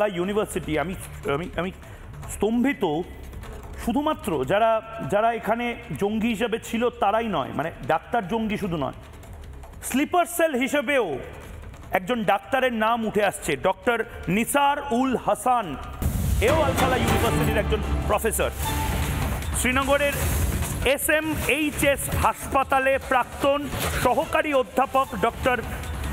University আমি আমি আমি স্তম্ভিত শুধুমাত্র যারা যারা এখানে জঙ্গি হিসেবে ছিল তারাই নয়, মানে ডাক্তার জঙ্গি শুধু নয়, স্লিপার সেল হিসেবেও একজন ডাক্তারের নাম উঠে আসছে, ডক্টর নিসার উল হাসান। এও আল-ফালাহ ইউনিভার্সিটির একজন প্রফেসর। শ্রীনগরের SMHS হাসপাতালে প্রাক্তন সহকারী অধ্যাপক ডক্টর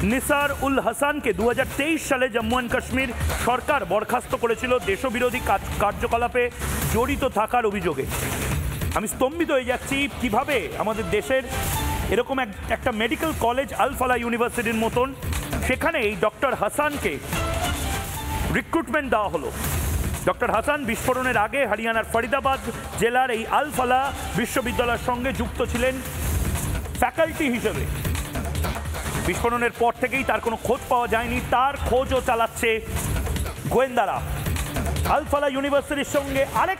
নিসার উল হাসানকে 2023 সালে জম্মু অ্যান্ড কাশ্মীর সরকার বরখাস্ত করেছিল দেশবিরোধী কার্যকলাপে জড়িত থাকার অভিযোগে। আমি স্তম্ভিত হয়ে যাচ্ছি কিভাবে আমাদের দেশের এরকম একটা মেডিকেল কলেজ আল-ফালাহ ইউনিভার্সিটির মতন, সেখানে এই ডক্টর হাসানকে রিক্রুটমেন্ট দেওয়া হলো। ডক্টর হাসান বিস্ফোরণের আগে হরিয়ানার ফরিদাবাদ জেলার এই আল-ফালাহ বিশ্ববিদ্যালয়ের সঙ্গে যুক্ত ছিলেন ফ্যাকাল্টি হিসেবে। বিস্ফোরণের পর থেকেই তার কোনো খোঁজ পাওয়া যায়নি, তার খোঁজও চালাচ্ছে গোয়েন্দারা। আল-ফালাহ ইউনিভার্সিটির সঙ্গে আরেক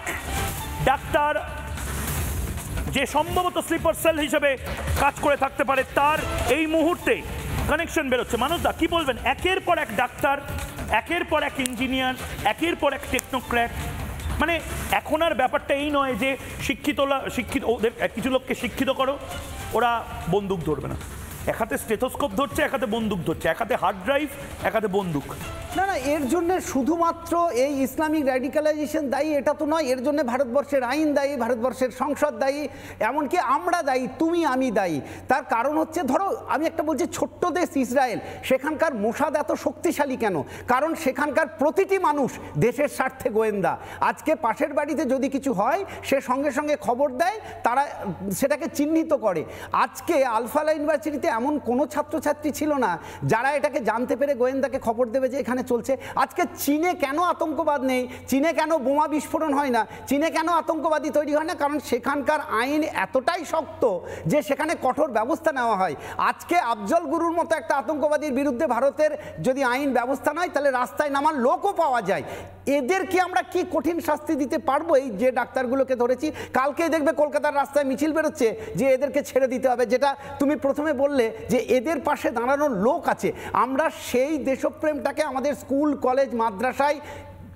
ডাক্তার যে সম্ভবত স্লিপার সেল হিসেবে কাজ করে থাকতে পারে, তার এই মুহূর্তে কানেকশন বেরোচ্ছে। মানুষদা কি বলবেন? একের পর এক ডাক্তার, একের পর এক ইঞ্জিনিয়ার, একের পর এক টেকনোক্র্যাট। মানে এখন আর ব্যাপারটা এই নয় যে শিক্ষিত ওদের কিছু লোককে শিক্ষিত করো, ওরা বন্দুক ধরবে না। এক হাতে স্টেথোস্কোপ ধরছে, এক হাতে বন্দুক ধরছে, এক হাতে হার্ড ড্রাইভ, এক হাতে বন্দুক। না না, এর জন্য শুধুমাত্র এই ইসলামিক র্যাডিক্যালাইজেশন দায়ী এটা তো নয়। এর জন্য ভারতবর্ষের আইন দায়ী, ভারতবর্ষের সংসদ দায়ী, এমনকি আমরা দায়ী, তুমি আমি দায়ী। তার কারণ হচ্ছে, ধরো আমি একটা বলছি, ছোট্ট দেশ ইসরায়েল, সেখানকার মোসাদ এত শক্তিশালী কেন? কারণ সেখানকার প্রতিটি মানুষ দেশের স্বার্থে গোয়েন্দা। আজকে পাশের বাড়িতে যদি কিছু হয়, সে সঙ্গে সঙ্গে খবর দেয়, তারা সেটাকে চিহ্নিত করে। আজকে আল-ফালাহ ইউনিভার্সিটিতে এমন কোনো ছাত্রছাত্রী ছিল না যারা এটাকে জানতে পেরে গোয়েন্দাকে খবর দেবে যে এখানে চলছে। আজকে চীনে কেন আতঙ্কবাদ নেই? চীনে কেন বোমা বিস্ফোরণ হয় না? চীনে কেন আতঙ্কবাদী তৈরি হয় না? কারণ সেখানকার আইন এতটাই শক্ত যে সেখানে কঠোর ব্যবস্থা নেওয়া হয়। আজকে আফজল গুরুর মতো একটা আতঙ্কবাদীর বিরুদ্ধে ভারতের যদি আইন ব্যবস্থা নয়, তাহলে রাস্তায় নামার লোকও পাওয়া যায়। এদেরকে আমরা কি কঠিন শাস্তি দিতে পারবো? এই যে ডাক্তারগুলোকে ধরেছি, কালকেই দেখবে কলকাতার রাস্তায় মিছিল বেরোচ্ছে যে এদেরকে ছেড়ে দিতে হবে। যেটা তুমি প্রথমে বললে যে এদের পাশে দাঁড়ানোর লোক আছে। আমরা সেই দেশপ্রেমটাকে আমাদের স্কুল, কলেজ, মাদ্রাসায়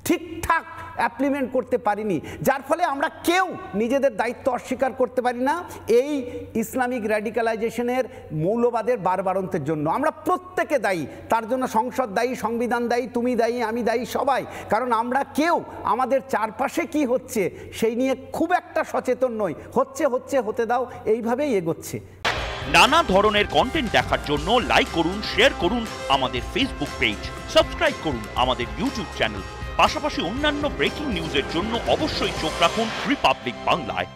ঠিকঠাক অ্যাপ্লিমেন্ট করতে পারিনি, যার ফলে আমরা কেউ নিজেদের দায়িত্ব অস্বীকার করতে পারি না। এই ইসলামিক র্যাডিক্যালাইজেশনের মৌলবাদের বারবারন্তের জন্য আমরা প্রত্যেকে দায়ী। তার জন্য সংসদ দায়ী, সংবিধান দায়ী, তুমি দায়ী, আমি দায়ী, সবাই। কারণ আমরা কেউ আমাদের চারপাশে কি হচ্ছে সেই নিয়ে খুব একটা সচেতন নই। হচ্ছে হচ্ছে, হতে দাও, এইভাবেই এগোচ্ছে। নানা ধরনের কন্টেন্ট দেখার জন্য লাইক করুন, শেয়ার করুন আমাদের ফেসবুক পেজ, সাবস্ক্রাইব করুন আমাদের ইউটিউব চ্যানেল। পাশাপাশি অন্যান্য ব্রেকিং নিউজের জন্য অবশ্যই চোখ রাখুন রিপাবলিক বাংলায়।